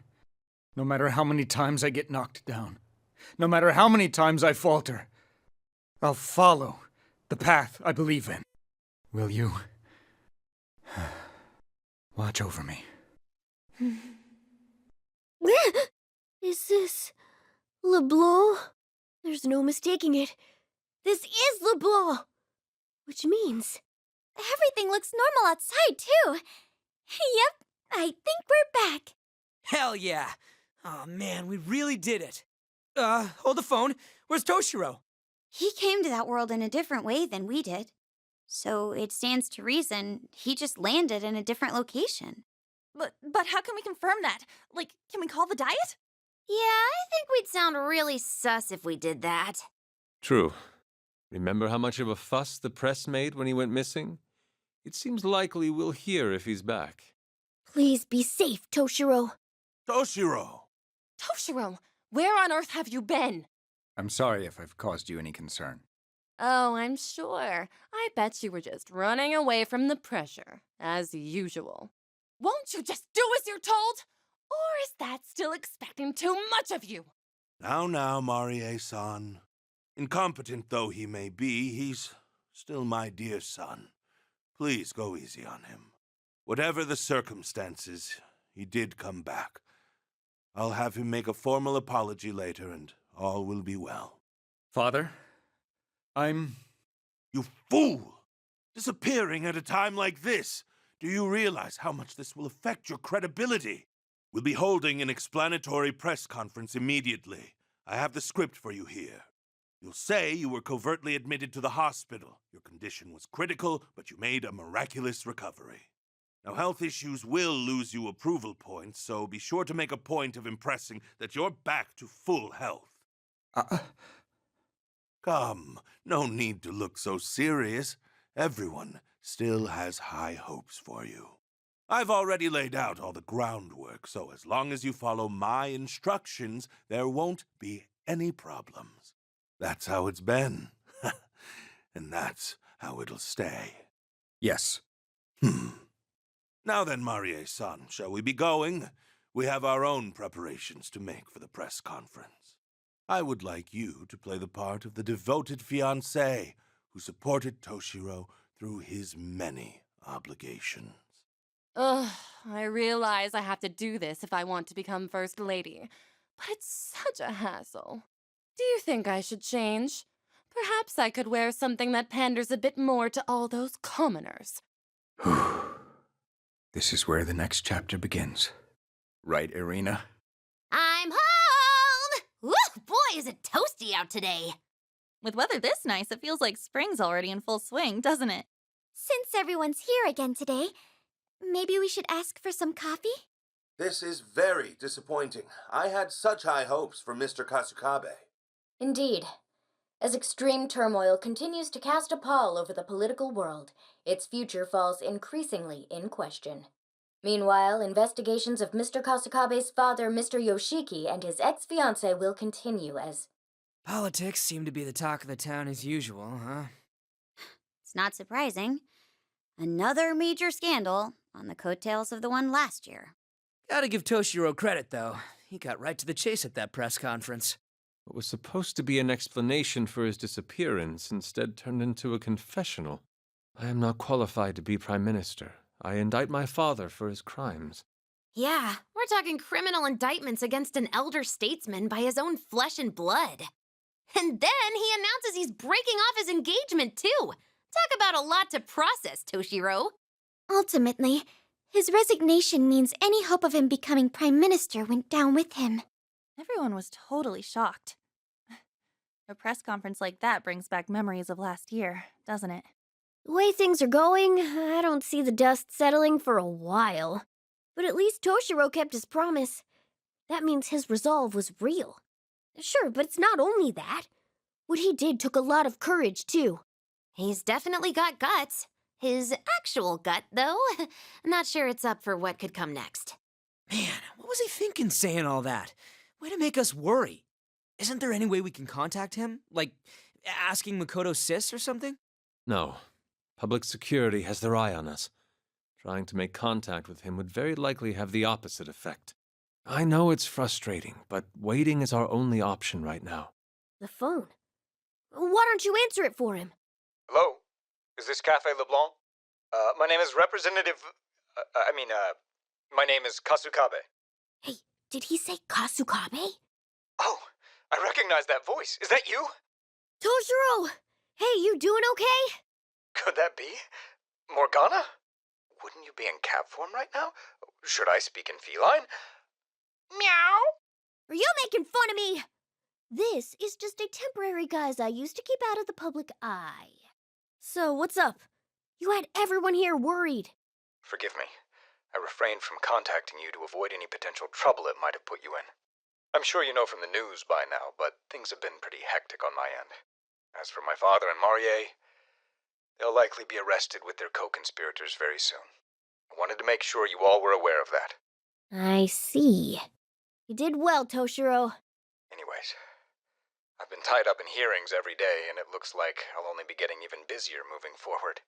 No matter how many times I get knocked down. No matter how many times I falter. I'll follow the path I believe in. Will you? Watch over me. Is this LeBlanc? There's no mistaking it. This is LeBlanc! Which means... Everything looks normal outside, too. Yep, I think we're back. Hell yeah! Oh man, we really did it. Hold the phone. Where's Toshiro? He came to that world in a different way than we did. So it stands to reason he just landed in a different location. But how can we confirm that? Like, can we call the diet? Yeah, I think we'd sound really sus if we did that. True. Remember how much of a fuss the press made when he went missing? It seems likely we'll hear if he's back. Please be safe, Toshiro. Toshiro! Toshiro, where on earth have you been? I'm sorry if I've caused you any concern. Oh, I'm sure. I bet you were just running away from the pressure, as usual. Won't you just do as you're told? Or is that still expecting too much of you? Now, Marie-san. Incompetent though he may be, he's still my dear son. Please go easy on him. Whatever the circumstances, he did come back. I'll have him make a formal apology later, and all will be well. Father, I'm You fool! Disappearing at a time like this. Do you realize how much this will affect your credibility? We'll be holding an explanatory press conference immediately. I have the script for you here. You'll say you were covertly admitted to the hospital. Your condition was critical, but you made a miraculous recovery. Now, health issues will lose you approval points, so be sure to make a point of impressing that you're back to full health. Come, no need to look so serious. Everyone still has high hopes for you. I've already laid out all the groundwork, so as long as you follow my instructions, there won't be any problems. That's how it's been. And that's how it'll stay. Yes. Now then, Marie-san, shall we be going? We have our own preparations to make for the press conference. I would like you to play the part of the devoted fiancé who supported Toshiro through his many obligations. Ugh, I realize I have to do this if I want to become First Lady, but it's such a hassle. Do you think I should change? Perhaps I could wear something that panders a bit more to all those commoners. This is where the next chapter begins. Right, Irina? I'm home! Woo, boy, is it toasty out today. With weather this nice, it feels like spring's already in full swing, doesn't it? Since everyone's here again today, maybe we should ask for some coffee? This is very disappointing. I had such high hopes for Mr. Kasukabe. Indeed. As extreme turmoil continues to cast a pall over the political world, its future falls increasingly in question. Meanwhile, investigations of Mr. Kasukabe's father, Mr. Yoshiki, and his ex-fiancée will continue as... Politics seem to be the talk of the town as usual, huh? It's not surprising. Another major scandal on the coattails of the one last year. Gotta give Toshiro credit, though. He got right to the chase at that press conference. What was supposed to be an explanation for his disappearance instead turned into a confessional. I am not qualified to be Prime Minister. I indict my father for his crimes. Yeah, we're talking criminal indictments against an elder statesman by his own flesh and blood. And then he announces he's breaking off his engagement, too. Talk about a lot to process, Toshiro. Ultimately, his resignation means any hope of him becoming Prime Minister went down with him. Everyone was totally shocked. A press conference like that brings back memories of last year, doesn't it? The way things are going, I don't see the dust settling for a while. But at least Toshiro kept his promise. That means his resolve was real. Sure, but it's not only that. What he did took a lot of courage, too. He's definitely got guts. His actual gut, though, I'm not sure it's up for what could come next. Man, what was he thinking saying all that? Way to make us worry. Isn't there any way we can contact him? Like, asking Makoto Sis or something? No. Public security has their eye on us. Trying to make contact with him would very likely have the opposite effect. I know it's frustrating, but waiting is our only option right now. The phone. Why don't you answer it for him? Hello? Is this Cafe LeBlanc? My name is Representative... my name is Kasukabe. Hey, did he say Kasukabe? Oh, I recognize that voice. Is that you? Toshiro! Hey, you doing okay? Could that be? Morgana? Wouldn't you be in cat form right now? Should I speak in feline? Meow! Are you making fun of me? This is just a temporary guise I used to keep out of the public eye. So, what's up? You had everyone here worried. Forgive me. I refrained from contacting you to avoid any potential trouble it might have put you in. I'm sure you know from the news by now, but things have been pretty hectic on my end. As for my father and Marie, they'll likely be arrested with their co-conspirators very soon. I wanted to make sure you all were aware of that. I see. You did well, Toshiro. Anyways, I've been tied up in hearings every day, and it looks like I'll only be getting even busier moving forward.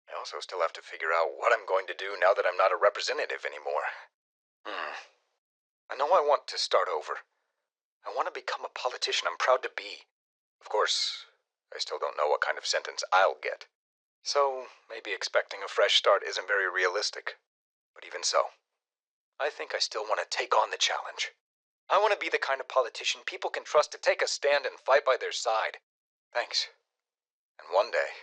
I also still have to figure out what I'm going to do now that I'm not a representative anymore. I know I want to start over. I want to become a politician I'm proud to be. Of course, I still don't know what kind of sentence I'll get. So, maybe expecting a fresh start isn't very realistic. But even so, I think I still want to take on the challenge. I want to be the kind of politician people can trust to take a stand and fight by their side. Thanks. And one day,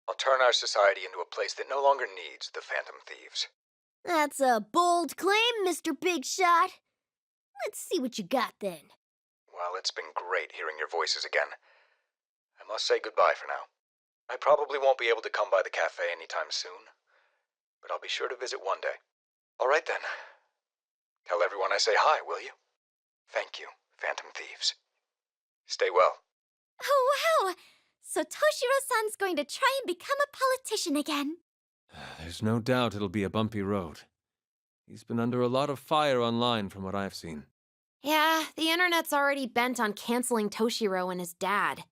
I'll turn our society into a place that no longer needs the Phantom Thieves. That's a bold claim, Mr. Big Shot. Let's see what you got then. Well, it's been great hearing your voices again. I must say goodbye for now. I probably won't be able to come by the cafe anytime soon, but I'll be sure to visit one day. All right then. Tell everyone I say hi, will you? Thank you, Phantom Thieves. Stay well. Oh, wow! So Toshiro-san's going to try and become a politician again. There's no doubt it'll be a bumpy road. He's been under a lot of fire online from what I've seen. Yeah, the internet's already bent on canceling Toshiro and his dad.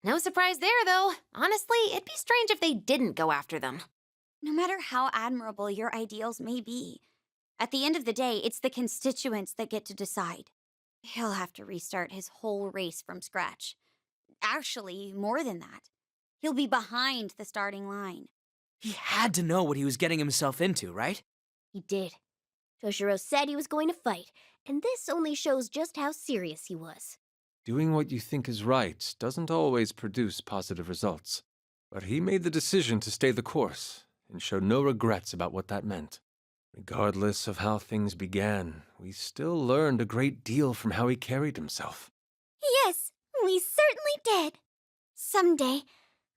No surprise there, though. Honestly, it'd be strange if they didn't go after them. No matter how admirable your ideals may be, at the end of the day, it's the constituents that get to decide. He'll have to restart his whole race from scratch. Actually, more than that. He'll be behind the starting line. He had to know what he was getting himself into, right? He did. Toshiro said he was going to fight, and this only shows just how serious he was. Doing what you think is right doesn't always produce positive results. But he made the decision to stay the course and showed no regrets about what that meant. Regardless of how things began, we still learned a great deal from how he carried himself. Yes, we certainly did. Someday,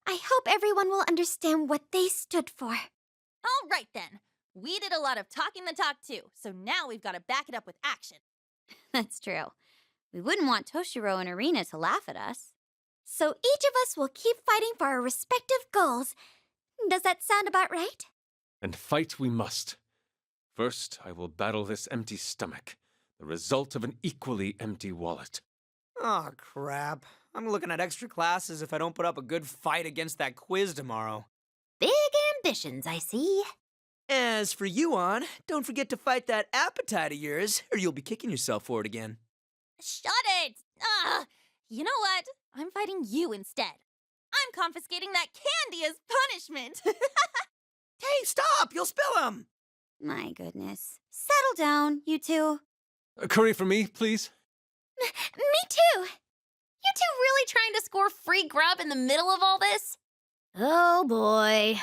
I hope everyone will understand what they stood for. All right then. We did a lot of talking the talk too, so now we've got to back it up with action. That's true. We wouldn't want Toshiro and Arena to laugh at us. So each of us will keep fighting for our respective goals. Does that sound about right? And fight we must. First, I will battle this empty stomach, the result of an equally empty wallet. Aw, crap. I'm looking at extra classes if I don't put up a good fight against that quiz tomorrow. Big ambitions, I see. As for you, An, don't forget to fight that appetite of yours, or you'll be kicking yourself for it again. Shut it! You know what? I'm fighting you instead. I'm confiscating that candy as punishment. Hey, stop! You'll spill them! My goodness. Settle down, you two. A curry for me, please? Me too! You two really trying to score free grub in the middle of all this? Oh boy.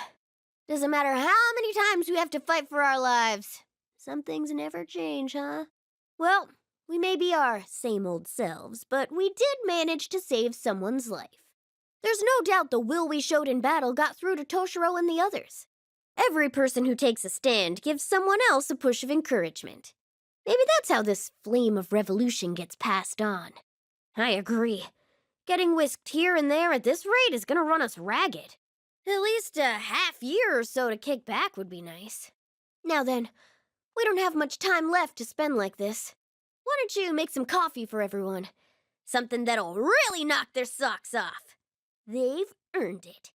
Doesn't matter how many times we have to fight for our lives. Some things never change, huh? Well, we may be our same old selves, but we did manage to save someone's life. There's no doubt the will we showed in battle got through to Toshiro and the others. Every person who takes a stand gives someone else a push of encouragement. Maybe that's how this flame of revolution gets passed on. I agree. Getting whisked here and there at this rate is gonna run us ragged. At least a half year or so to kick back would be nice. Now then, we don't have much time left to spend like this. Why don't you make some coffee for everyone? Something that'll really knock their socks off. They've earned it.